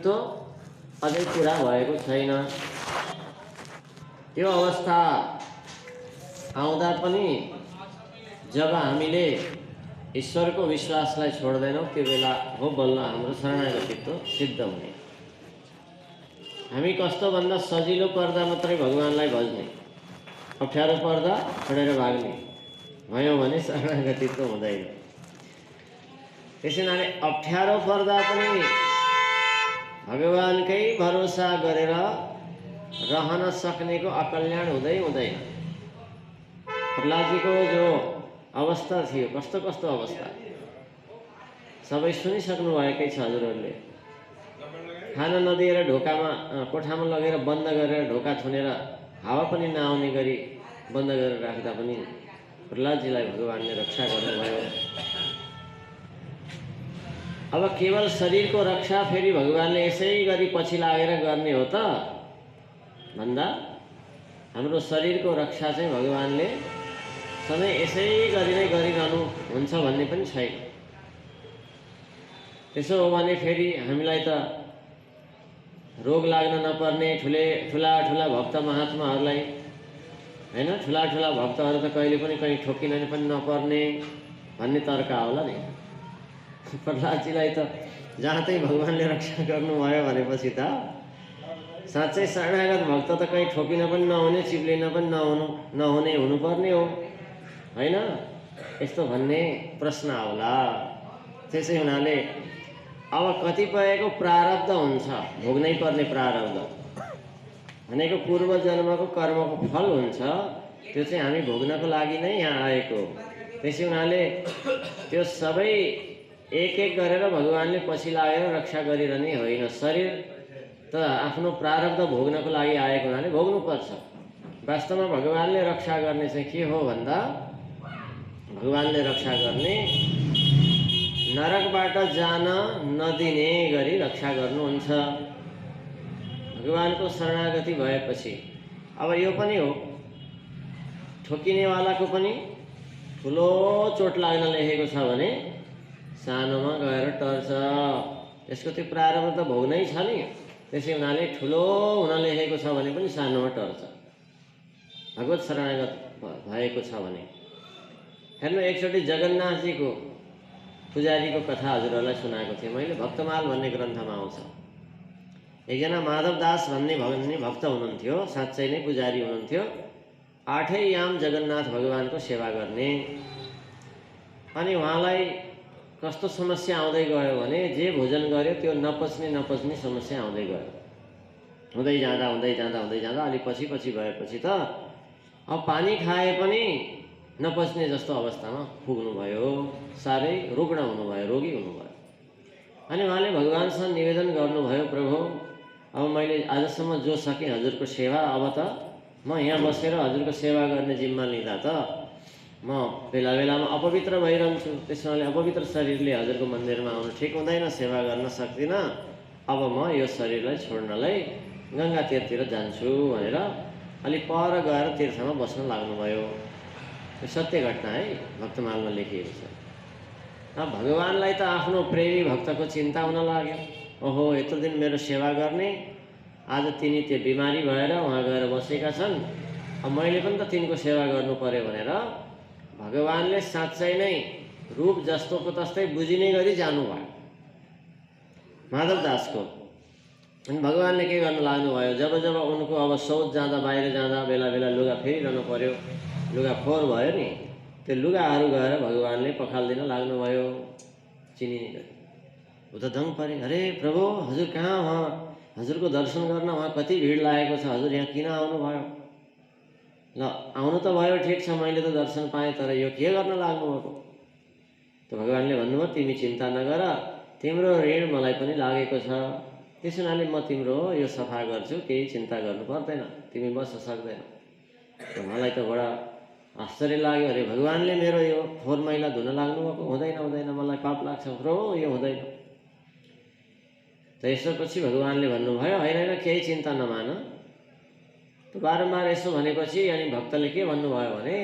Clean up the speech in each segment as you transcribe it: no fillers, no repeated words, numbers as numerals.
चित्त अझै पुरा भएको छैन। त्यो अवस्था आउँदा पनि जब हामीले ईश्वरको विश्वासलाई छोड्दैनौँ त्यो बेला हो बल्ल हाम्रो शरणागतित्व सिद्ध हुने। हामी कस्तो भन्दा सजिलो पर्दा मात्रै भगवानलाई भज्ने, अप्ठ्यारो पर्दा छोडेर भाग्ने भयो भने शरणागतित्व हुँदैन। त्यसैले अप्ठ्यारो पर्दा पनि भगवानकै भरोसा गरेर रहन सक्नेको अकल्याण हुँदै हुँदैन। प्रहलादजीको जो अवस्था थियो, कस्तो कस्तो अवस्था सबै सुनिसक्नु भएकै छ हजुरहरूले। खाना नदिएर ढोकामा कोठामा लगेर बन्द गरेर ढोका थुनेर हावा पनि नआउने गरी बन्द गरेर राख्दा पनि प्रहलादजीलाई भगवानले रक्षा गर्नुभयो। अब केवल शरीरको रक्षा फेरि भगवानले यसै गरी पछि लागेर गर्ने हो त भन्दा हाम्रो शरीरको रक्षा चाहिँ भगवानले सधैँ यसै गरी नै गरिरहनु हुन्छ भन्ने पनि छैन। त्यसो हो भने फेरि हामीलाई त रोग लाग्न नपर्ने ठुला भक्त महात्माहरूलाई हैन, ठुला भक्तहरू त कहिले पनि कहीँ ठोकिन पनि नपर्ने भन्ने तर्क होला नि। प्रहलादजीलाई त जहाँ त्यही भगवानले रक्षा गर्नुभयो भनेपछि त साँच्चै शरणागत भक्त त कहीँ ठोकिन पनि नहुने, चिप्लिन पनि नहुने हुनुपर्ने हो हैन, यस्तो भन्ने प्रश्न आउला। त्यसै हुनाले अब कतिपयको प्रारब्ध हुन्छ, भोग्नै पर्ने प्रारब्ध भनेको पूर्व जन्मको कर्मको फल हुन्छ, त्यो चाहिँ हामी भोग्नको लागि नै यहाँ आएको। त्यसै हुनाले त्यो सबै एक एक गरेर भगवानले पछि लागेर रक्षा गरिरहने होइन। शरीर त आफ्नो प्रारब्ध भोग्नको लागि आएको हुनाले भोग्नुपर्छ। वास्तवमा भगवानले रक्षा गर्ने चाहिँ के हो भन्दा भगवानले रक्षा गर्ने नरकबाट जान नदिने गरी रक्षा गर्नुहुन्छ भगवानको शरणागति भएपछि। अब यो पनि हो, ठोकिनेवालाको पनि ठुलो चोट लाग्न लेखेको छ भने सानोमा गएर टर्छ। त्यसको त्यो प्रारब्ध त भोग्नै छ नि। त्यसै हुनाले ठुलो हुन लेखेको छ भने पनि सानोमा टर्छ भगवत शरणागत भएको छ भने। हेर्नु, एकचोटि जगन्नाथजीको पुजारीको कथा हजुरहरूलाई सुनाएको थिएँ मैले, भक्तमाल भन्ने ग्रन्थमा आउँछ। एकजना माधव दास भन्ने भक्त हुनुहुन्थ्यो, साँच्चै नै पुजारी हुनुहुन्थ्यो। 8 याम जगन्नाथ भगवानको सेवा गर्ने। अनि उहाँलाई कस्तो समस्या आउँदै गयो भने जे भोजन गर्यो त्यो नपच्ने समस्या आउँदै गयो। हुँदै जाँदा अलि पछि भएपछि त अब पानी खाए पनि नपच्ने जस्तो अवस्थामा पुग्नुभयो, साह्रै रुग्ण हुनुभयो, रोगी हुनुभयो। अनि उहाँले भगवानसँग निवेदन गर्नुभयो, प्रभु अब मैले आजसम्म जो सकेँ हजुरको सेवा, अब त म यहाँ बसेर हजुरको सेवा गर्ने जिम्मा लिँदा त म बेला बेलामा अपवित्र भइरहन्छु। त्यसैले अपवित्र शरीरले हजुरको मन्दिरमा आउनु ठिक हुँदैन, सेवा गर्न सक्दिनँ। अब म यो शरीरलाई छोड्नलाई गङ्गा तीरतिर जान्छु भनेर अलि पर गएर तीर्थमा बस्न लाग्नुभयो। यो सत्य घटना है, भक्तमालमा लेखिएको छ। अब भगवानलाई त आफ्नो प्रेमी भक्तको चिन्ता हुन लाग्यो। ओहो, यत्रो दिन मेरो सेवा गर्ने, आज तिनी त्यो बिमारी भएर उहाँ गएर बसेका छन्, अब मैले पनि त तिनको सेवा गर्नु पर्यो भनेर भगवानले साँच्चै नै रूप जस्तोको तस्तै बुझिने गरी जानुभयो माधव दासको। अनि भगवानले के गर्न लाग्नुभयो, जब उनको अब शौच जाँदा, बाहिर जाँदा बेला बेला लुगा फेरिरहनु पर्यो, लुगा फोहोर भयो नि, त्यो लुगाहरू गएर भगवानले पखालिदिन लाग्नुभयो चिनिने गरी। ऊ त दङ परे, अरे प्रभु हजुर कहाँ, उहाँ हजुरको दर्शन गर्न उहाँ कति भिड लागेको छ, हजुर यहाँ किन आउनुभयो? ल आउनु त भयो, ठिक छ, मैले त दर्शन पाएँ, तर यो के गर्न लाग्नुभएको? त भगवानले भन्नुभयो, तिमी चिन्ता नगर, तिम्रो ऋण मलाई पनि लागेको छ, त्यस हुनाले म तिम्रो यो सफा गर्छु, केही चिन्ता गर्नु पर्दैन, तिमी बस्न सक्दैन। मलाई त बडा आश्चर्य लाग्यो, अरे भगवानले मेरो यो फोहोर मैला धुन लाग्नुभएको? हुँदैन, मलाई पाप लाग्छ प्रभु, यो हुँदैन। त यसपछि भगवानले भन्नुभयो, होइन केही चिन्ता नमान। त बारम्बार यसो भनेपछि अनि भक्तले के भन्नुभयो भने,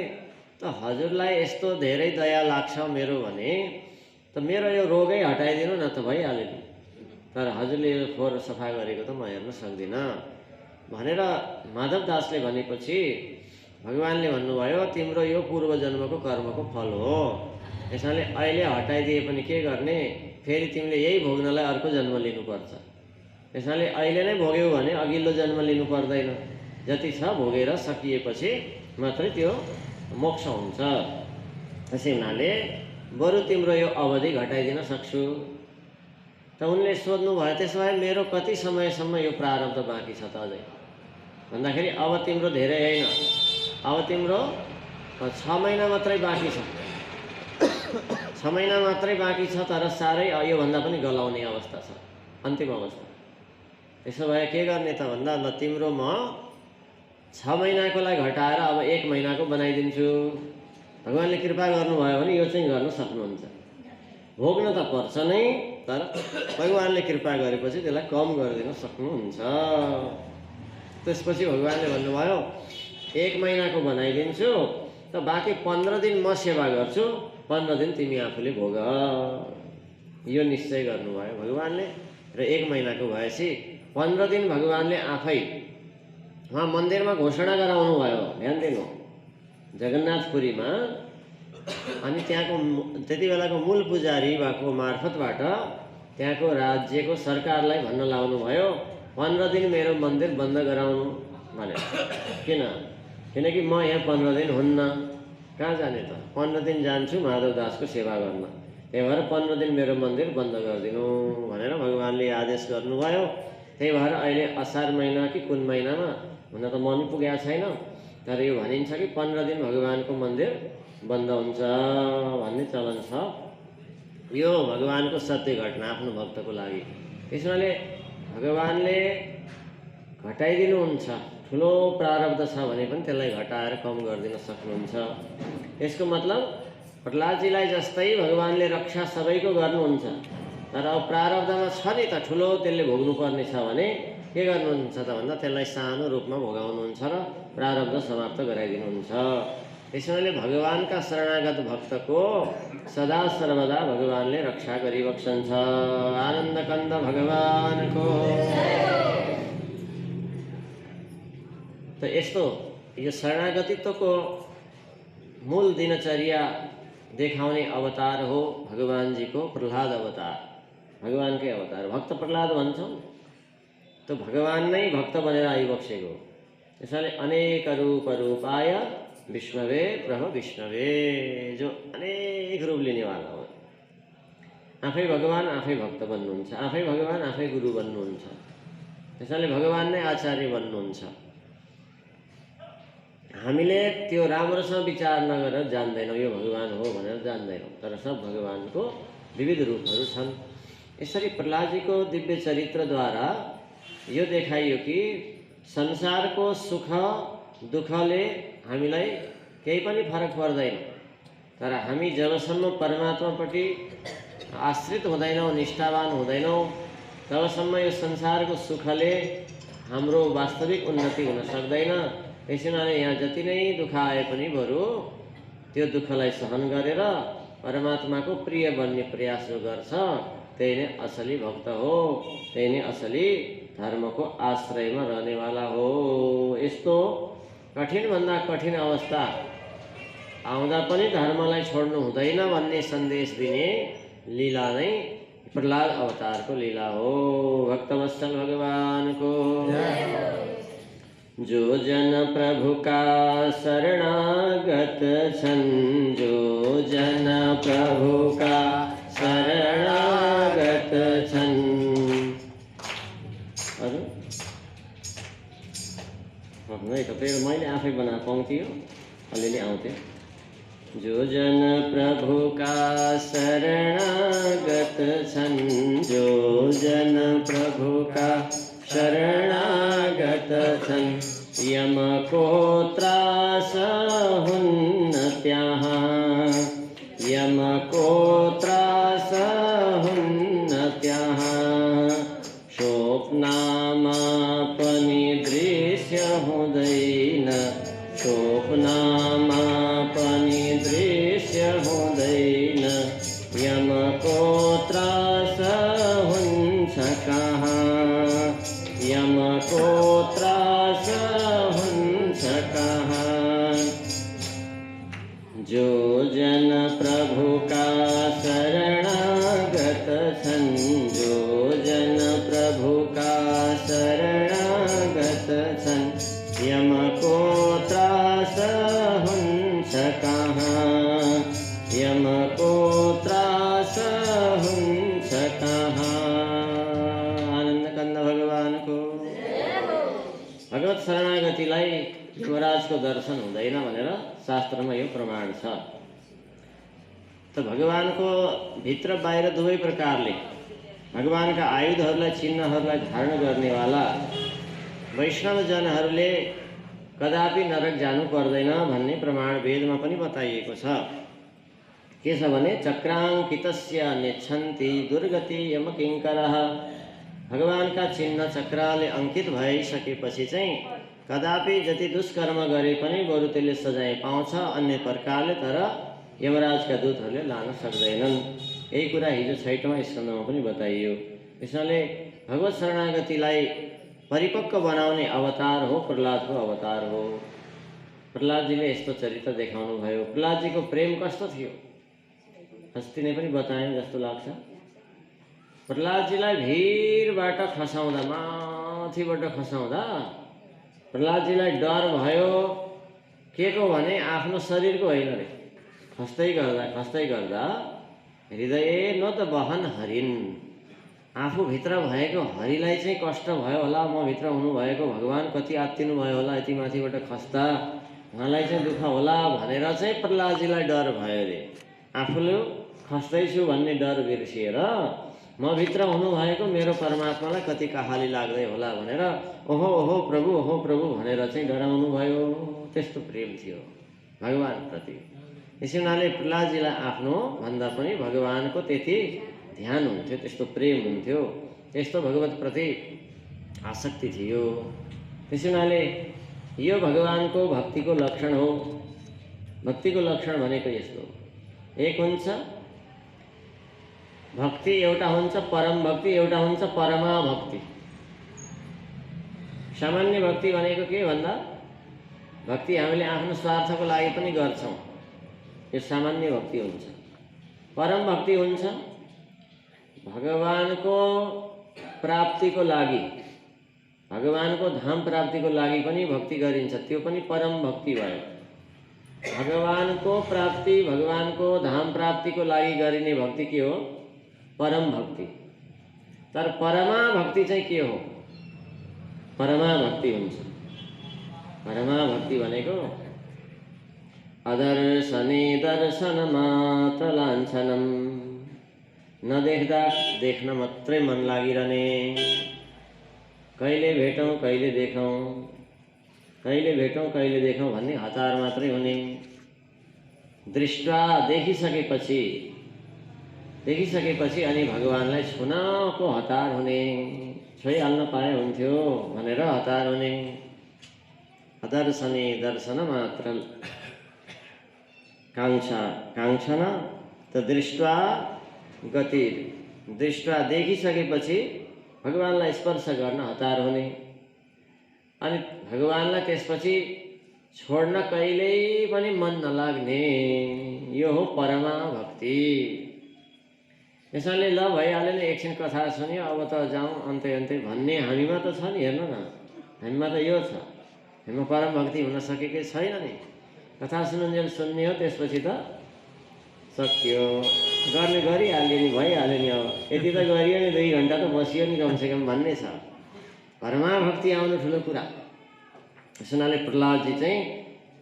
त हजुरलाई यस्तो धेरै दया लाग्छ मेरो भने त मेरो यो रोगै हटाइदिनु न त भइहाल्यो नि। त तर हजुरले यो फोहोर सफा गरेको त म हेर्न सक्दिनँ भनेर माधव दासले भनेपछि भगवानले भन्नुभयो तिम्रो यो पूर्व जन्मको कर्मको फल हो, यसैले अहिले हटाइदिए पनि के गर्ने, फेरि तिमीले यही भोग्नलाई अर्को जन्म लिनुपर्छ। त्यसैले अहिले नै भोग्यौ भने अघिल्लो जन्म लिनु पर्दैन, जति छ भोगेर सकिएपछि मात्रै त्यो मोक्ष हुन्छ। त्यसै हुनाले बरु तिम्रो यो अवधि घटाइदिन सक्छु। त उनले सोध्नुभयो त्यसो भए मेरो कति समयसम्म यो प्रारब्ध बाँकी छ त अझै भन्दाखेरि अब तिम्रो धेरै होइन, अब तिम्रो 6 महिना मात्रै बाँकी छ। 6 महिना मात्रै बाँकी छ, तर साह्रै योभन्दा पनि गलाउने अवस्था छ, अन्तिम अवस्था। त्यसो भए के गर्ने त भन्दा ल तिम्रो म 6 महिनाको लागि घटाएर अब 1 महिनाको बनाइदिन्छु। भगवानले कृपा गर्नुभयो भने यो चाहिँ गर्न सक्नुहुन्छ। भोग्न त पर्छ नै, तर भगवानले कृपा गरेपछि त्यसलाई कम गरिदिन सक्नुहुन्छ। त्यसपछि भगवानले भन्नुभयो 1 महिनाको बनाइदिन्छु, त बाँकी 15 दिन म सेवा गर्छु, 15 दिन तिमी आफूले भोग। यो निश्चय गर्नुभयो भगवानले। र 1 महिनाको भएपछि 15 दिन भगवानले आफै उहाँ मन्दिरमा घोषणा गराउनु भयो। ध्यान दिनु, जगन्नाथपुरीमा। अनि त्यहाँको त्यति बेलाको मूल पुजारी भएको मार्फतबाट त्यहाँको राज्यको सरकारलाई भन्न लाउनु भयो 15 दिन मेरो मन्दिर बन्द गराउनु भनेर। किनकि म यहाँ 15 दिन हुन्न, कहाँ जाने त, 15 दिन जान्छु माधव दासको सेवा गर्न, त्यही भएर 15 दिन मेरो मन्दिर बन्द गरिदिनु भनेर भगवानले आदेश गर्नुभयो। त्यही भएर अहिले असार महिना कि कुन महिनामा, हुन त मन पुगेको छैन, तर यो भनिन्छ कि 15 दिन भगवानको मन्दिर बन्द हुन्छ भन्ने चलन छ। यो भगवानको सत्य घटना आफ्नो भक्तको लागि। त्यसैले भगवानले घटाइदिनुहुन्छ। ठुलो प्रारब्ध छ भने पनि त्यसलाई घटाएर कम गरिदिन सक्नुहुन्छ। यसको मतलब प्रहलादजीलाई जस्तै भगवानले रक्षा सबैको गर्नुहुन्छ, तर अब प्रारब्धमा छ नि त ठुलो, त्यसले भोग्नुपर्ने छ भने के गर्नुहुन्छ त भन्दा त्यसलाई सानो रूपमा भोगाउनुहुन्छ र प्रारब्ध समाप्त गराइदिनुहुन्छ। त्यसैले भगवानका शरणागत भक्तको सदा सर्वदा भगवानले रक्षा गरिबक्सन्छ। आनन्द कन्द भगवानको। त यस्तो यो शरणागतित्वको मूल दिनचर्या देखाउने अवतार हो भगवानजीको प्रहलाद अवतार, भगवानकै अवतार। भक्त प्रहलाद भन्छौँ त भगवान नै भक्त बनेर आइबक्सेको। त्यसैले अनेक रूप रूपाय विष्णवे प्रभ विष्णवे, जो अनेक रूप लिनेवाला हो। आफै भगवान आफै भक्त बन्नुहुन्छ, आफै भगवान आफै गुरु बन्नुहुन्छ। त्यसैले भगवान नै आचार्य बन्नुहुन्छ। हामीले त्यो राम्रोसँग विचार नगरेर जान्दैनौँ यो भगवान हो भनेर जान्दैनौँ, तर सब भगवानको विविध रूपहरू छन्। यसरी प्रहलादजीको दिव्य चरित्रद्वारा यो देखाइयो कि संसारको सुख दुःखले हामीलाई केही पनि फरक पर्दैन, तर हामी जबसम्म परमात्मापट्टि आश्रित हुँदैनौँ, निष्ठावान हुँदैनौँ, तबसम्म यो संसारको सुखले हाम्रो वास्तविक उन्नति हुन सक्दैन। त्यसैले यहाँ जति नै दुःख आए पनि बरु त्यो दुःखलाई सहन गरेर परमात्माको प्रिय बन्ने प्रयास जो गर्छ त्यही नै असली भक्त हो, त्यही नै असली धर्मको आश्रयमा रहनेवाला हो। यस्तो कठिनभन्दा कठिन अवस्था आउँदा पनि धर्मलाई छोड्नु हुँदैन भन्ने सन्देश दिने लीला नै प्रहलाद अवतारको लीला हो। भक्तवत्सल भगवानको। जो जन प्रभु का शरणागत छन्, जो जन प्रभु का शरणागत छन्। अरू नहीं तपाईँ मैले आफै बना पाउँथ्यो, अलिअलि आउँथ्यो। जो जन प्रभु का शरणागत छन्, जो जन प्रभु का शरणागत छन्, यमको त्रास हुन्न त्यहाँ, यमको त्रास हुन्न त्यहाँ। स्वप्नमा पनि दृश्य हुँदैन, स्वप्नमा पनि दृश्य हुँदैन, यमको त्रास हुन्छ प्रभुका शरणागत छन् यमको त्रास हुन्छ कहाँ, यमको त्रास हुन्छ कहाँ। आनन्द कन्द भगवानको भगवत शरणागतिलाई यमराजको दर्शन हुँदैन भनेर शास्त्रमा यो प्रमाण छ। त भगवानको भित्र बाहिर दुवै प्रकारले भगवानका आयुधहरूलाई चिन्हहरूलाई धारण गर्नेवाला वैष्णवजनहरूले कदापि नरक जानु पर्दैन भन्ने प्रमाण वेदमा पनि बताइएको छ। के छ भने चक्राङ्कितस्य नेच्छन्ति दुर्गति यमकिङ्करः। भगवानका चिन्ह चक्रले अंकित भइसकेपछि चाहिँ कदापि जति दुष्कर्म गरे पनि बरु त्यसले सजाय पाउँछ अन्य प्रकारले, तर यमराजका दूतहरूले लान सक्दैनन्। यही कुरा हिजो 6वां स्कन्धमा पनि बताइयो। यसले भगवत शरणागतिलाई परिपक्व बनाउने अवतार हो, प्रहलादको अवतार हो। प्रहलादजीले यस्तो चरित्र देखाउनु भयो। प्रहलादजीको प्रेम कस्तो थियो अस्ति नै पनि बताएँ जस्तो लाग्छ। प्रहलादजीलाई भिरबाट खसाउँदा, माथिबाट खसाउँदा प्रहलादजीलाई डर भयो। के को भने आफ्नो शरीरको होइन रे। खस्दै गर्दा हृदय न त बहन हरिन, आफूभित्र भएको हरिलाई चाहिँ कष्ट भयो होला। म भित्र हुनुभएको भगवान कति आत्तिनु भयो होला, यति माथिबाट खस्दा उहाँलाई चाहिँ दुःख होला भनेर चाहिँ प्रहलादजीलाई डर भयो रे। आफूले खस्दैछु भन्ने डर बिर्सिएर म भित्र हुनुभएको मेरो परमात्मालाई कति कहाली लाग्दै होला भनेर ओहो ओहो प्रभु भनेर चाहिँ डराउनु भयो। त्यस्तो प्रेम थियो भगवानप्रति। यसै हुनाले प्रहलादजीलाई आफ्नो भन्दा पनि भगवानको त्यति ध्यान हुन्थ्यो, त्यस्तो प्रेम हुन्थ्यो, त्यस्तो भगवतप्रति आसक्ति थियो। त्यसै हुनाले यो भगवानको भक्तिको लक्षण हो। भक्तिको लक्षण भनेको यस्तो, एक हुन्छ भक्ति, एउटा हुन्छ परम भक्ति, एउटा हुन्छ परमा भक्ति। सामान्य भक्ति भनेको के भन्दा भक्ति हामीले आफ्नो स्वार्थको लागि पनि गर्छौँ, यो सामान्य भक्ति हुन्छ। परम भक्ति हुन्छ भगवानको प्राप्तिको लागि, भगवानको धाम प्राप्तिको लागि पनि भक्ति गरिन्छ, त्यो पनि परम भक्ति भयो। भगवानको प्राप्ति, भगवानको धाम प्राप्तिको लागि गरिने भक्ति के हो? परम भक्ति। तर परमा भक्ति चाहिँ के हो? परमा भक्ति हुन्छ। परमा भक्ति भनेको अदर्शने दर्शन मात्र लान्छनम, नदेख्दा देख्न मात्रै मन लागिरहने, कहिले भेटौँ कहिले देखौँ, कहिले भेटौँ कहिले देखौँ भन्ने हतार मात्रै हुने। दृष्टा देखिसकेपछि अनि भगवानलाई छुनको हतार हुने, छोइहाल्न पाए हुन्थ्यो भनेर हतार हुने। अदर्शने दर्शन मात्र काङ्क्षन त दृष्ट्वा गति, दृष्ट्वा देखिसकेपछि भगवानलाई स्पर्श गर्न हतार हुने, अनि भगवानलाई त्यसपछि छोड्न कहिल्यै पनि मन नलाग्ने। यो हो परमा भक्ति। यसैले ल भइहाल्यो नि, एकछिन कथा सुन्यो अब त जाउँ अन्त्य भन्ने हामीमा त छ नि। हेर्नु न, हामीमा त यो छ, हामीमा परम भक्ति हुन सकेकै छैन नि। कथा सुन्नुन्जेल सुन्ने हो, त्यसपछि त सक्यो, गर्ने गरिहाल्यो नि, भइहाल्यो नि। अब यति त गरियो नि, 2 घन्टा त बसियो नि कमसेकम भन्ने छ। परमा भक्ति आउनु ठुलो कुरा। त्यस हुनाले प्रहलादजी चाहिँ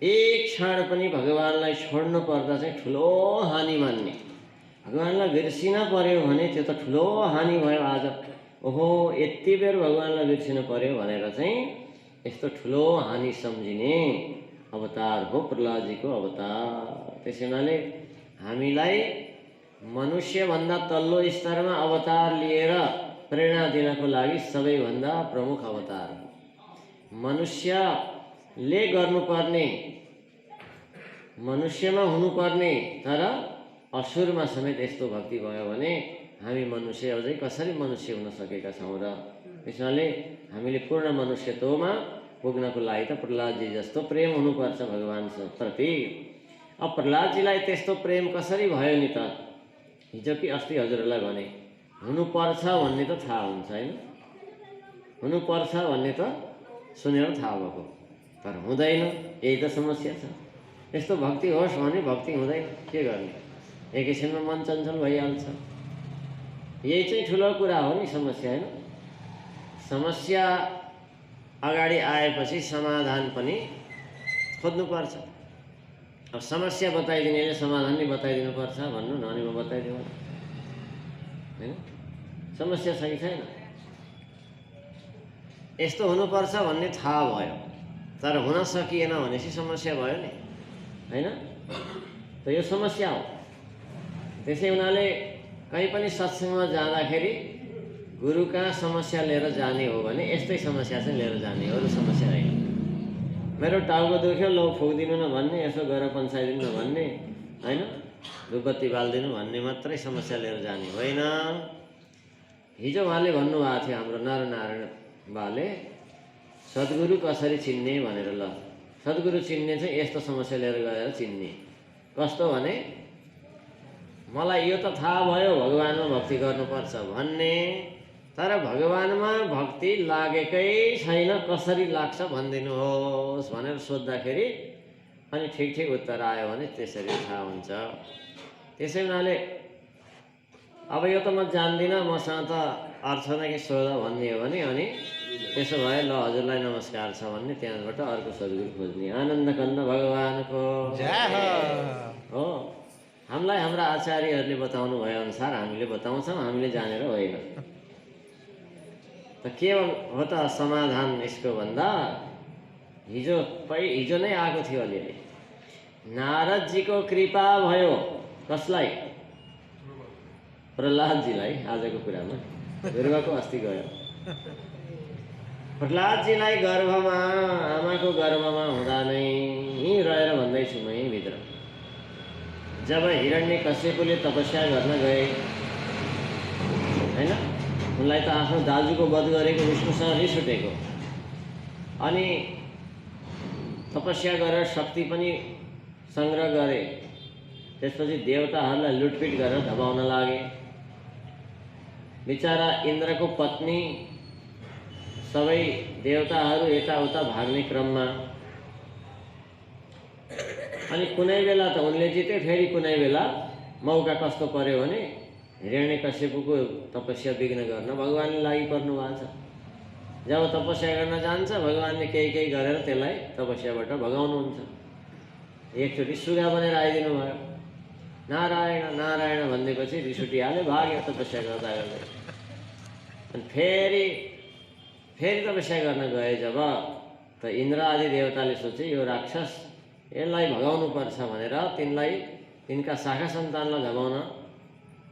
एक क्षण पनि भगवानलाई छोड्नु पर्दा चाहिँ ठुलो हानि मान्ने। भगवानलाई बिर्सिन पर्यो भने त्यो त ठुलो हानि भयो। आज ओहो यति बेर भगवानलाई बिर्सिनु पर्यो भनेर चाहिँ यस्तो ठुलो हानि सम्झिने अवतार हो प्रहलादजीको अवतार। त्यसै हुनाले हामीलाई मनुष्यभन्दा तल्लो स्तरमा अवतार लिएर प्रेरणा दिनको लागि सबैभन्दा प्रमुख अवतार हो। मनुष्यले गर्नुपर्ने, मनुष्यमा हुनुपर्ने तर असुरमा समेत यस्तो भक्ति भयो भने हामी मनुष्य अझै कसरी मनुष्य हुन सकेका छौँ र। त्यसैले हामीले पूर्ण मनुष्यत्वमा पुग्नको लागि त प्रहलादजी जस्तो प्रेम हुनुपर्छ भगवान प्रति। अब प्रहलादजीलाई त्यस्तो प्रेम कसरी भयो नि त? हिजो कि अस्ति हजुरहरूलाई भने हुनुपर्छ भन्ने त थाहा हुन्छ हैन? हुनुपर्छ भन्ने त सुनेर थाहा भएको, तर हुँदैन, यही त समस्या छ। यस्तो भक्ति होस् भने भक्ति हुँदैन, के गर्ने, एकैछिनमा मन चञ्चल भइहाल्छ। यही चाहिँ ठुलो कुरा हो नि समस्या, होइन? समस्या अगाडि आएपछि समाधान पनि खोज्नुपर्छ। अब समस्या बताइदिनेले समाधान नै बताइदिनुपर्छ भन्नु न, अनि म बताइदिउँ होइन? समस्या छ कि छैन? यस्तो हुनुपर्छ भन्ने थाहा भयो, तर हुन सकिएन भनेपछि समस्या भयो नि, होइन? त यो समस्या हो। त्यसै हुनाले कहीँ पनि सत्सङ्गमा जाँदाखेरि गुरु कहाँ समस्या लिएर जाने हो भने यस्तै समस्या चाहिँ लिएर जाने हो, अरू समस्या होइन। मेरो टाउको दुख्यो, लौ फुकिदिनु न भन्ने, यसो गरेर पन्साइदिनु न भन्ने, होइन? धुपबत्ती बालिदिनु भन्ने मात्रै समस्या लिएर जाने होइन। हिजो उहाँले भन्नुभएको थियो, हाम्रो नरनारायण बाले, सद्गुरु कसरी चिन्ने भनेर। ल, सद्गुरु चिन्ने चाहिँ यस्तो समस्या लिएर गएर चिन्ने। कस्तो भने, मलाई यो त थाहा भयो भगवानमा भक्ति गर्नुपर्छ भन्ने, तर भगवानमा भक्ति लागेकै छैन, कसरी लाग्छ भनिदिनुहोस् भनेर सोद्धाखेरि अनि ठिक ठिक उत्तर आयो भने त्यसरी थाहा हुन्छ। त्यसै हुनाले अब यो त म जान्दिनँ, मसँग त अर्थ नै के सोध भन्ने हो भने अनि त्यसो भए ल हजुरलाई नमस्कार छ भन्ने, त्यहाँबाट अर्को सद्गुरु खोज्ने। आनन्द कन्द भगवानको हो। हामीलाई हाम्रा आचार्यहरूले बताउनु भए अनुसार हामीले बताउँछौँ, हामीले जानेर होइन। त के हो त समाधान यसको भन्दा, हिजो नै आएको थियो अलिअलि। नारदजीको कृपा भयो, कसलाई? प्रहलादजीलाई। आजको कुरामा ध्रुवको अस्ति गयो। प्रहलादजीलाई गर्भमा, आमाको गर्भमा हुँदा नै रहेर भन्दैछु म यहीँभित्र, जब हिरण्यकश्यपले तपस्या गर्न गए, होइन? उनलाई त आफ्नो दाजुको वध गरेको विष्णुसँग रिस उठेको, अनि तपस्या गरेर शक्ति पनि सङ्ग्रह गरे। त्यसपछि देवताहरूलाई लुटपिट गरेर धपाउन लागे। बिचारा इन्द्रको पत्नी सबै देवताहरू यताउता भाग्ने क्रममा, अनि कुनै बेला त उनले जिते, फेरि कुनै बेला मौका कस्तो पर्यो भने हिरण्यकश्यपको तपस्या विघ्न गर्न भगवानले लागि पर्नु भएको छ। जब तपस्या गर्न जान्छ भगवानले केही गरेर त्यसलाई तपस्याबाट भगाउनुहुन्छ। एकचोटि सुगा बनेर आइदिनु भयो, नारायण नारायण भनिदिएपछि रिस उठिहाल्यो, भाग्यो तपस्या गर्दा गर्दै। अनि फेरि तपस्या गर्न गए जब, त इन्द्र आदि देवताले सोचे यो राक्षस, यसलाई भगाउनु पर्छ भनेर तिनका शाखा सन्तानलाई धमाउन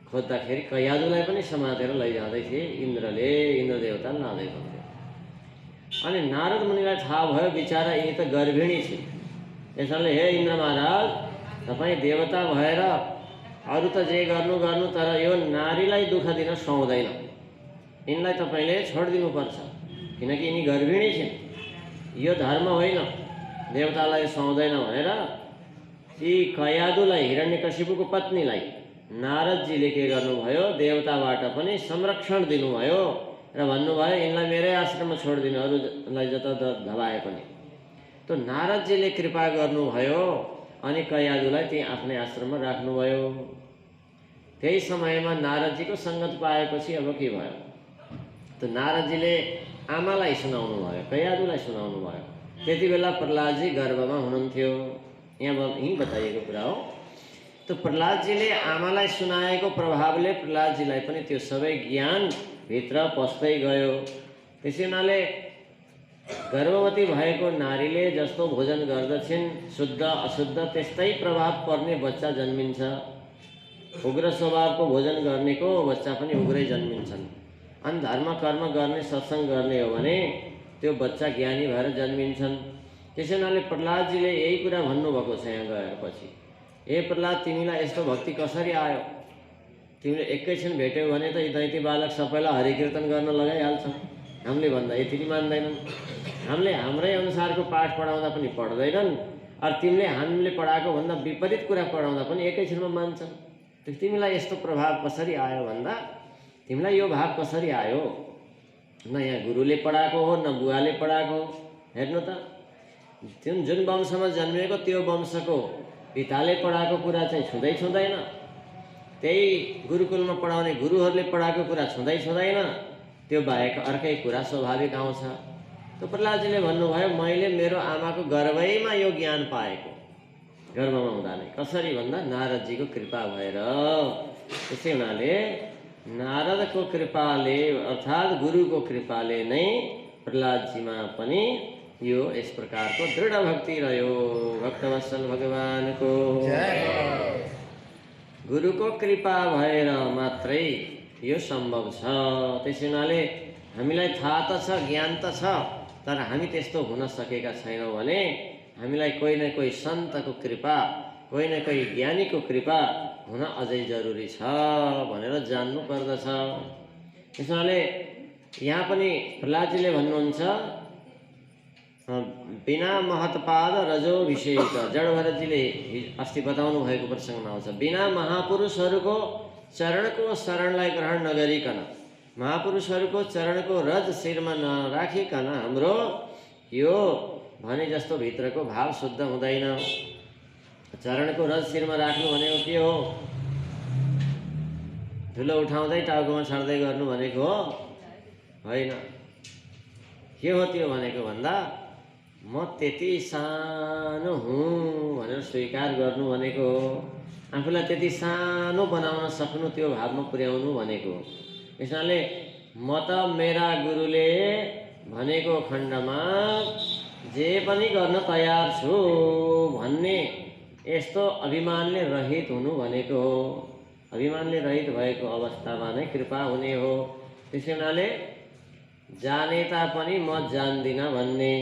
खोज्दाखेरि कैयादुलाई पनि समातेर लैजाँदै थिए इन्द्रले, इन्द्र देवताले लाँदै हुन्थ्यो। अनि नारद मुनिलाई थाहा भयो बिचारा यी त गर्भिणी छिन्, यसले हे इन्द्र महाराज, तपाईँ देवता भएर अरू त जे गर्नु, तर यो नारीलाई दुःख दिन सुहाउँदैन, यिनलाई तपाईँले छोडिदिनुपर्छ, किनकि यिनी गर्भिणी छिन्, यो धर्म होइन, देवतालाई सुहाउँदैन भनेर ती कैयादुलाई, हिरण्यकशिपुको पत्नीलाई नारदजीले के गर्नुभयो, देवताबाट पनि संरक्षण दिनुभयो र भन्नुभयो यिनलाई मेरै आश्रममा छोडिदिनु, अरूलाई जता धपाए पनि। त नारदजीले कृपा गर्नुभयो अनि कैयादुलाई त्यही आफ्नै आश्रममा राख्नुभयो। त्यही समयमा नारदजीको सङ्गत पाएपछि अब के भयो, त नारदजीले आमालाई सुनाउनु भयो, कैयादुलाई सुनाउनु भयो। त्यति बेला प्रहलादजी गर्भमा हुनुहुन्थ्यो, यहीँ बताइएको कुरा हो। त प्रहलादजीले आमालाई सुनाएको प्रभावले प्रहलादजीलाई पनि त्यो सबै ज्ञान भित्र पस्दै गयो। त्यसै हुनाले गर्भवती भएको नारीले जस्तो भोजन गर्दछिन् शुद्ध अशुद्ध त्यस्तै प्रभाव पर्ने बच्चा जन्मिन्छ। उग्र स्वभावको भोजन गर्नेको बच्चा पनि उग्रै जन्मिन्छन्। अनि धर्म कर्म गर्ने, सत्सङ्ग गर्ने हो भने त्यो बच्चा ज्ञानी भएर जन्मिन्छन्। त्यसै हुनाले प्रहलादजीले यही कुरा भन्नुभएको छ यहाँ गएर पछि, ए प्रहलाद, तिमीलाई यस्तो भक्ति कसरी आयो? तिमीले एकैछिन भेट्यौ भने त यी दैती बालक सबैलाई हरिकीर्तन गर्न लगाइहाल्छन्, हामीले भन्दा यति मान्दैनन्, हामीले हाम्रै अनुसारको पाठ पढाउँदा पनि पढ्दैनन्, अरू तिमीले हामीले पढाएको भन्दा विपरीत कुरा पढाउँदा पनि एकैछिनमा मान्छन्। तिमीलाई यस्तो प्रभाव कसरी आयो भन्दा, तिमीलाई यो भाव कसरी आयो? न यहाँ गुरुले पढाएको हो न बुवाले पढाएको हो। हेर्नु त, जुन वंशमा जन्मिएको त्यो वंशको पिताले पढाएको कुरा चाहिँ छुँदै छुँदैन, त्यही गुरुकुलमा पढाउने गुरुहरूले पढाएको कुरा छुँदै छुँदैन, त्यो बाहेक अर्कै कुरा स्वाभाविक आउँछ। त प्रहलादजीले भन्नुभयो मैले मेरो आमाको गर्भैमा यो ज्ञान पाएको, गर्भमा हुँदा नै। कसरी भन्दा नारदजीको कृपा भएर। त्यसै हुनाले नारदको कृपाले अर्थात् गुरुको कृपाले नै प्रहलादजीमा पनि यो यस प्रकारको दृढ भक्ति रह्यो। भक्तवत्सल भगवानको गुरुको कृपा भएर मात्रै यो सम्भव छ। त्यसै हुनाले हामीलाई थाहा त छ, ज्ञान त छ, तर हामी त्यस्तो हुन सकेका छैनौँ भने हामीलाई कोही न कोही सन्तको कृपा, कोही न कोही ज्ञानीको कृपा हुन अझै जरुरी छ भनेर जान्नु पर्दछ। त्यस हुनाले यहाँ पनि प्रहलादजीले भन्नुहुन्छ बिना महत्पाद रजोभिषेक। जडभरतजीले अस्ति बताउनु भएको प्रसङ्गमा आउँछ, बिना महापुरुषहरूको चरणको शरणलाई ग्रहण नगरिकन, महापुरुषहरूको चरणको रज शिरमा नराखिकन हाम्रो यो भने जस्तो भित्रको भाव शुद्ध हुँदैन। चरणको रज शिरमा राख्नु भनेको के हो? धुलो उठाउँदै टाउकोमा छर्दै गर्नु भनेको हो? होइन। के हो त्यो भनेको भन्दा म त्यति सानो हुँ भनेर स्वीकार गर्नु भनेको हो। आफूलाई त्यति सानो बनाउन सक्नु, त्यो भावमा पुर्याउनु भनेको हो। यसले म त मेरा गुरुले भनेको खण्डमा जे पनि गर्न तयार छु भन्ने यस्तो अभिमानले रहित हुनु भनेको हो। अभिमानले रहित भएको अवस्थामा नै कृपा हुने हो। त्यसै हुनाले जाने तापनि म जान्दिनँ भन्ने,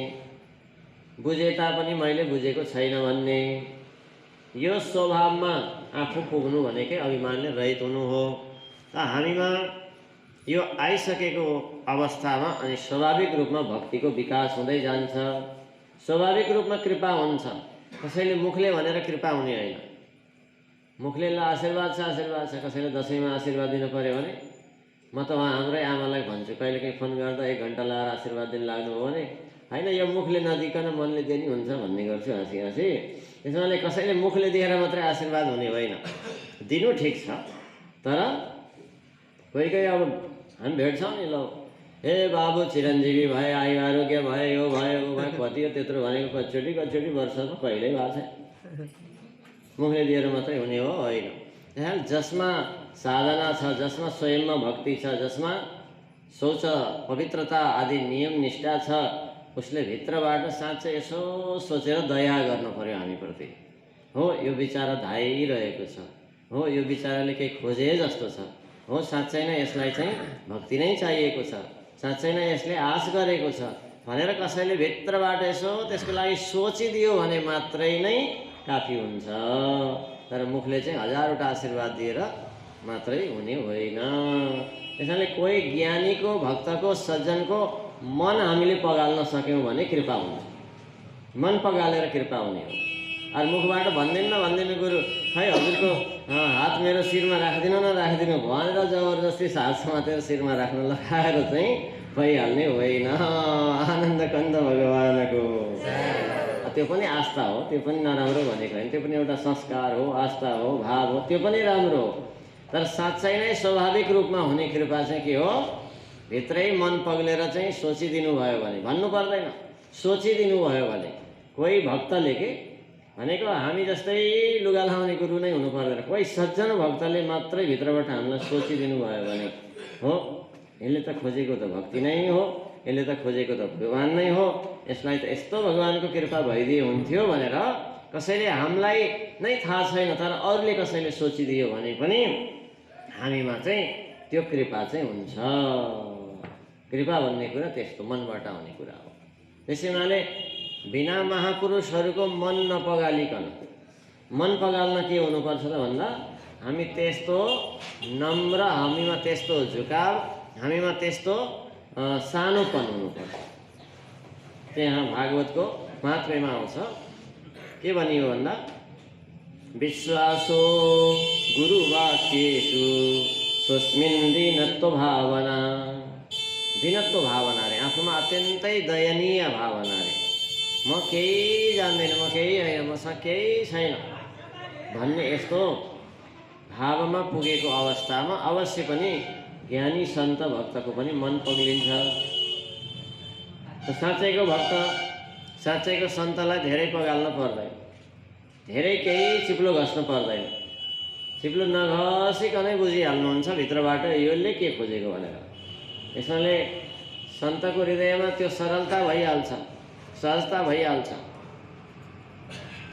बुझे तापनि मैले बुझेको छैन भन्ने, यो स्वभावमा आफू पुग्नु भनेकै अभिमानले रहित हुनु हो। त हामीमा यो आइसकेको अवस्थामा अनि स्वाभाविक रूपमा भक्तिको विकास हुँदै जान्छ, स्वाभाविक रूपमा कृपा हुन्छ। कसैले मुखले भनेर कृपा हुने होइन। मुखले ल आशीर्वाद छ आशीर्वाद छ, कसैले दसैँमा आशीर्वाद दिनु पर्यो भने म त उहाँ हाम्रै आमालाई भन्छु, कहिलेकाहीँ फोन गर्दा 1 घन्टा लाएर आशीर्वाद दिन लाग्नु हो भने होइन, यो मुखले नदिकन मनले दिने हुन्छ भन्ने गर्छु हाँसी हाँसी। त्यसैले कसैले मुखले दिएर मात्रै आशीर्वाद हुने होइन, दिनु ठिक छ, तर कोही कोही अब हामी भेट्छौँ नि, ल हे बाबु चिरञ्जीवी भए, आयु आरोग्य भए, यो भयो ऊ भयो, कति हो त्यत्रो भनेको कतिचोटि वर्षमा कहिल्यै भएको छैन। मुखले दिएर मात्रै हुने हो होइन। त्यहाँ जसमा साधना छ, जसमा स्वयंमा भक्ति छ, जसमा शौच पवित्रता आदि नियम निष्ठा छ, उसले भित्रबाट साँच्चै यसो सोचेर दया गर्नु पर्यो हामीप्रति। हो यो बिचारा धाइरहेको छ, हो यो बिचाराले केही खोजे जस्तो छ, हो साँच्चै नै यसलाई चाहिँ भक्ति नै चाहिएको छ, साँच्चै नै यसले आश गरेको छ भनेर कसैले भित्रबाट यसो त्यसको लागि सोचिदियो भने मात्रै नै काफी हुन्छ। तर मुखले चाहिँ हजारवटा आशीर्वाद दिएर मात्रै हुने होइन। त्यसैले कोही ज्ञानीको, भक्तको, सज्जनको मन हामीले पगाल्न सक्यौँ भने कृपा हुन्छ। मन पगालेर कृपा हुने हो। अरू मुखबाट भन्दिनँ गुरु खै हजुरको हात मेरो शिरमा राखिदिनु न राखिदिनु भनेर जबरजस्ती हात समातेर शिरमा राख्न लगाएर चाहिँ भइहाल्ने होइन। आनन्द कन्द भगवानको त्यो पनि आस्था हो, त्यो पनि नराम्रो भनेको होइन, त्यो पनि एउटा संस्कार हो, आस्था हो, भाव हो, त्यो पनि राम्रो हो। तर साँच्चै नै स्वाभाविक रूपमा हुने कृपा चाहिँ के हो? भित्रै मन पग्लेर चाहिँ सोचिदिनु भयो भने, भन्नु पर्दैन, सोचिदिनु भयो भने। कोही भक्तले के भनेको हामी जस्तै लुगा लाउने गुरु नै हुनु पर्दैन, कोही सज्जन भक्तले मात्रै भित्रबाट हामीलाई सोचिदिनु भयो भने हो यसले त खोजेको त भक्ति नै हो, यसले त खोजेको त भगवान नै हो, यसलाई त यस्तो भगवानको कृपा भइदिए हुन्थ्यो भनेर कसैले हामीलाई नै थाहा छैन तर अरूले कसैले सोचिदियो भने पनि हामीमा चाहिँ त्यो कृपा चाहिँ हुन्छ। कृपा भन्ने कुरा त्यस्तो मनबाट आउने कुरा हो। त्यसै हुनाले बिना महापुरुषहरूको मन नपगालिकन, मन पगाल्न के हुनुपर्छ त भन्दा हामी त्यस्तो नम्र, हामीमा त्यस्तो झुकाव, हामीमा त्यस्तो सानोपन हुनुपर्छ। त्यहाँ भागवतको महात्म्यमा आउँछ के भनियो भन्दा विश्वासो गुरुवाक्येषु स्वस्मिन् दीनत्व भावना दीनत्व भावना रे, आफूमा अत्यन्तै दयनीय भावना रे, म केही जान्दैन, म केही होइन, मसँग केही छैन भन्ने यस्तो भावमा पुगेको अवस्थामा अवश्य पनि ज्ञानी सन्त भक्तको पनि मन पग्लिन्छ। साँच्चैको भक्त साँच्चैको सन्तलाई धेरै पगाल्न पर्दैन, धेरै केही चिप्लो घस्नु पर्दैन, चिप्लो नघसिकनै बुझिहाल्नुहुन्छ भित्रबाट यसले के खोजेको भनेर। यसले सन्तको हृदयमा त्यो सरलता भइहाल्छ, सहजता भइहाल्छ।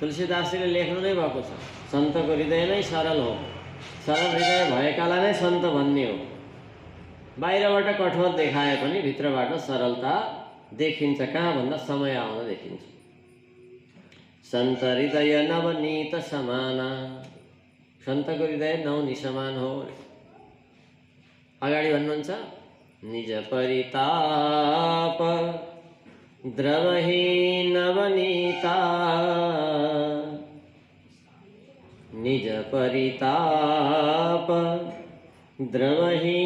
तुलसीदासजीले लेख्नु नै भएको छ, सन्तको हृदय नै सरल हो, सरल हृदय भएकालाई नै सन्त भन्ने हो। बाहिरबाट कठोर देखाए पनि भित्रबाट सरलता देखिन्छ, कहाँ भन्दा समय आउँदा देखिन्छ। सन्त हृदय नवनीत समाना, सन्तको हृदय नौनी समान हो। अगाडि भन्नुहुन्छ, निज परिताप द्रवहि नवनीता, निज परिताप द्रवहि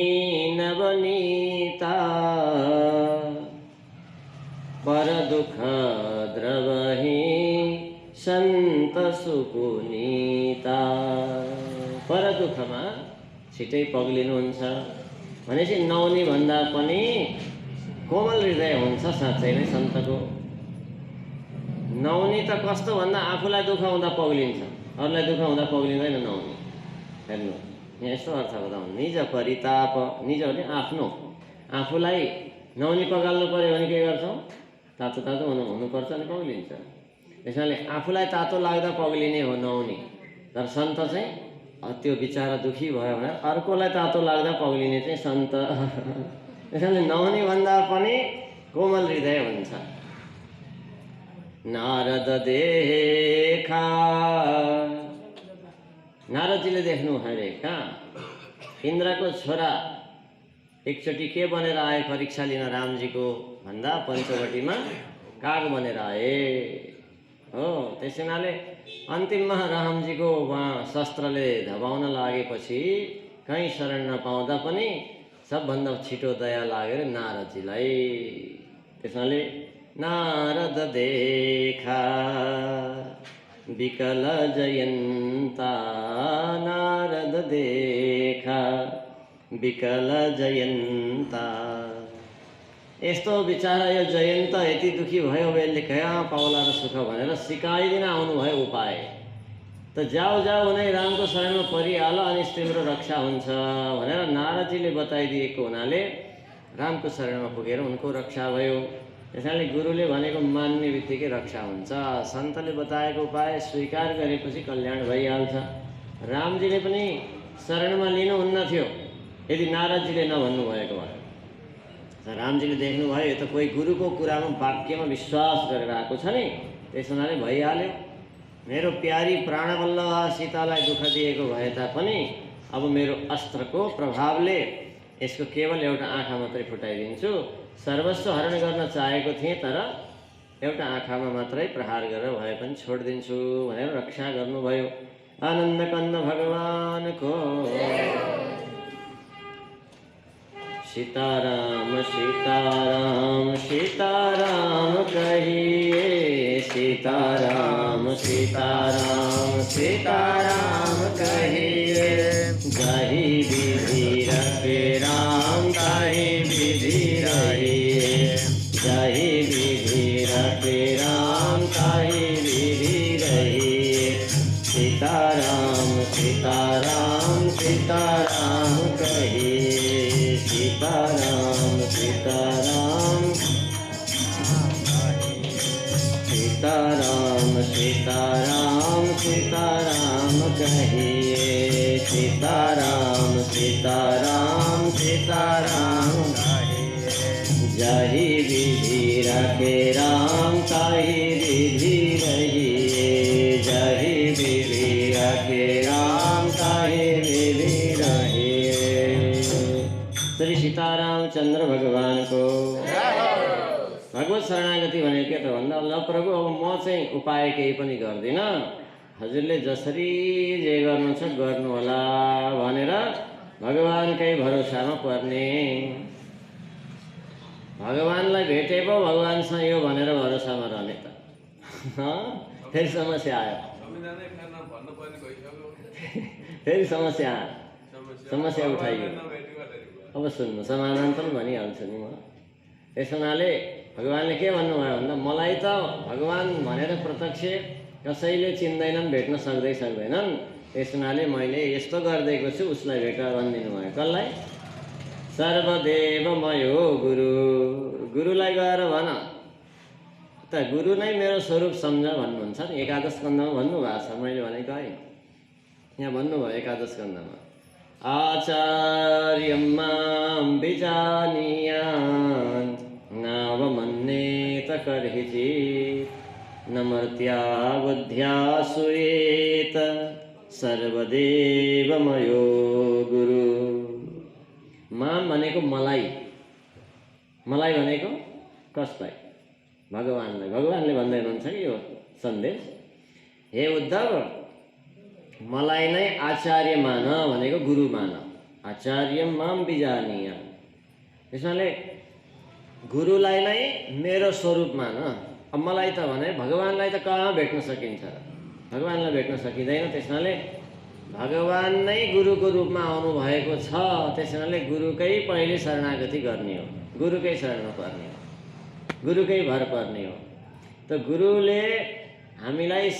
नवनीता, पर दुख द्रवहि सन्त सुपुनीता। पर दुःखमा छिटै पग्लिनुहुन्छ भनेपछि नौनी भन्दा पनि कोमल हृदय हुन्छ साँच्चै नै सन्तको। नौनी त कस्तो भन्दा आफूलाई दुःख हुँदा पग्लिन्छ, अरूलाई दुःख हुँदा पग्लिँदैन नौनी। हेर्नु यहाँ यस्तो अर्थ बताउनु, निज परिताप, निज भने आफ्नो, आफूलाई नौनी पगाल्नु पर्यो भने के गर्छौँ, तातो तातो हुनुपर्छ अनि पग्लिन्छ। त्यसैले आफूलाई तातो लाग्दा पग्लिने हो नौनी, तर सन्त चाहिँ त्यो बिचारा दुखी भयो भने अर्कोलाई तातो लाग्दा पग्लिने चाहिँ सन्त। त्यसैले नौनी भन्दा पनि कोमल हृदय हुन्छ। नारद देखा, नारदजीले देख्नु अरे कहाँ, इन्द्रको छोरा एकचोटि के बनेर आए परीक्षा लिन रामजीको भन्दा पञ्चवटीमा काग बनेर आए हो। त्यस हुनाले अन्तिममा रामजीको उहाँ शस्त्रले धपाउन लागेपछि कहीँ शरण नपाउँदा पनि सबभन्दा छिटो दया लागेर नारदजीलाई। त्यसैले नारद देखा विकल जयन्ता, नारद देखा विकल जयन्ता। यस्तो बिचारा यो जयन्त यति दुखी भयो, यसले कहाँ पाउला र सुख भनेर सिकाइदिन आउनुभयो उपाय। त जाऊ जाऊ नै रामको शरणमा परिहाल अनि तिम्रो रक्षा हुन्छ भनेर नारदजीले बताइदिएको हुनाले रामको शरणमा पुगेर उनको रक्षा भयो। त्यसैले गुरुले भनेको मान्ने बित्तिकै रक्षा हुन्छ। सन्तले बताएको उपाय स्वीकार गरेपछि कल्याण भइहाल्छ। रामजीले पनि शरणमा लिनुहुन्न थियो यदि नारदजीले नभन्नु भएको भए। रामजीले देख्नुभयो यो त कोही गुरुको कुरामा वाक्यमा विश्वास गरेर आएको छ नि, त्यस हुनाले भइहाल्यो। मेरो प्यारी प्राणवल्लभा सीतालाई दुःख दिएको भए तापनि अब मेरो अस्त्रको प्रभावले यसको केवल एउटा आँखा मात्रै फुटाइदिन्छु। सर्वस्व हरण गर्न चाहेको थिएँ तर एउटा आँखामा मात्रै प्रहार गरेर भए पनि छोडिदिन्छु भनेर रक्षा गर्नुभयो। आनन्द कन्द भगवानको सीताराम सीताराम सीताराम कहिए, सीताराम सीताराम सीताराम कहिए। जाहि विधि रखे राम ताहि विधि रहिए, जाहि विधि रखे राम ताहि विधि रहिए। सीताराम सीताराम सीताराम कहिए, सीताराम सीताराम सीताराम सीताराम सीताराम कहिए। सीताराम सीताराम सीताराम जाहि विधि रखे राम ताहि विधि रहिए, जाहि विधि रखे राम ताहि विधि रहिए। श्री सीतारामचन्द्र भगवान को भगवत शरणागति भनेको के त भन्दा, ल प्रभु अब म चाहिँ उपाय केही पनि गर्दिनँ, हजुरले जसरी जे गर्नु छ गर्नु होला भनेर भगवानकै भरोसामा पर्ने। भगवान्लाई भेटे पो भगवान्सँग यो भनेर भरोसामा रहने त फेरि समस्या आयो फेरि समस्या उठाइयो। अब सुन्नु समाधान पनि भनिहाल्छु नि म। त्यस हुनाले भगवान्ले के भन्नुभयो भन्दा मलाई त भगवान् भनेर प्रत्यक्ष कसैले चिन्दैनन्, भेट्न सक्दैनन्। त्यस हुनाले मैले यस्तो गरिदिएको छु, उसलाई भेट भनिदिनु भयो। कसलाई? सर्वदेवमयो गुरु। गुरुलाई गएर भन त गुरु नै मेरो स्वरूप सम्झ भन्नुहुन्छ नि। एकादश स्कन्धमा भन्नुभएको छ, मैले भनेको होइन। यहाँ भन्नुभयो एकादश स्कन्धमा आचार्यं मां विजानीयान् नावमन्येत कर्हिचित् न मर्त्या बुद्ध्या सुयेत सर्वदेवमयो गुरु। मां भनेको मलाई, मलाई भनेको कसलाई? भगवान्लाई। भगवान्ले भन्दै हुनुहुन्छ कि यो सन्देश, हे उद्धव मलाई नै आचार्य मान भनेको गुरु मान। आचार्य माम बिजानीय। त्यसैले गुरुलाई नै मेरो स्वरूप मान। अब मलाई त भने भगवान्लाई त कहाँ भेट्न सकिन्छ? भगवान्लाई भेट्न सकिँदैन। त्यसैले भगवान नै गुरुको रूपमा आउनु भएको छ। त्यसैले गुरुकै पहिले शरणागति गर्ने हो, गुरुकै शरण पर्ने हो, गुरुकै भर पर्ने हो। त गुरुले हामीलाई